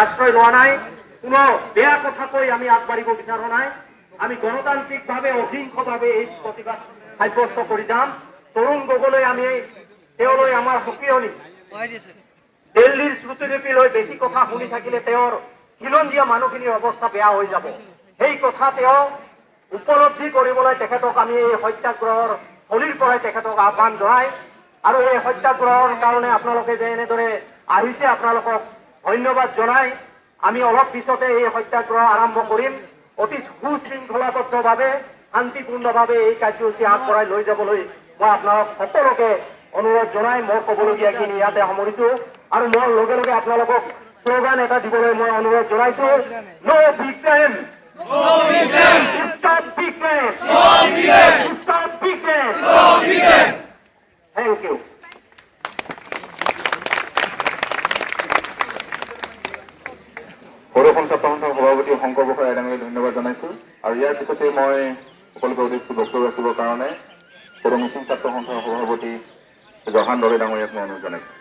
আশ্ৰয় লোৱা নাই, কোনো বেয়া কথা কৈ আমি আগবাঢ়িব বিচৰা নাই। আমি গণতান্ত্ৰিকভাৱে অহিংসভাৱে এই প্ৰতিবাদ সাব্যস্ত কৰি যাম। তৰুণ গগৈ আমি তেওঁলৈ আমাৰ সকিয়নি, দিল্লীৰ শ্ৰুতিলিপি লৈ বেছি কথা শুনি থাকিলে তেওঁৰ খিলঞ্জীয়া মানুহখিনিৰ অৱস্থা বেয়া হৈ যাব। সেই কথা তেওঁ উপলব্ধি কৰিবলৈ তেখেতক আমি এই সত্যাগ্ৰহৰ থলীৰ পৰাই তেখেতক আহ্বান জনাই আৰু এই সত্যাগ্ৰহৰ কাৰণে আপোনালোকে যে এনেদৰে আহিছে আপোনালোকক ধন্যবাদ জনাই আমি অলপ পিছতে এই সত্যাগ্ৰহ আৰম্ভ কৰিম। অতি সুশৃংখলাবদ্ধভাৱে শান্তিপূৰ্ণভাৱে এই কাৰ্যসূচী আগবঢ়াই লৈ যাবলৈ মই আপোনালোক সকলোকে অনুৰোধ জনাই মোৰ ক'বলগীয়াখিনি ইয়াতে সামৰিছো আৰু মোৰ লগে লগে আপোনালোকক শ্লোগান এটা দিবলৈ মই অনুৰোধ জনাইছো। নো victim, stop victim, stop victim, thank you. পৌৰসভা ছাত্ৰ সন্থাৰ সভাপতি শংকৰ গোহাঁই ডাঙৰীয়াক ধন্যবাদ জনাইছো আৰু ইয়াৰ পিছতে মই সকলোকে উদ্দেশ্যি বক্তব্য ৰাখিবৰ কাৰণে পৌৰ মিচিং ছাত্ৰ সন্থাৰ সভাপতি জহান দলে ডাঙৰীয়াক মই অনুৰোধ জনাইছো।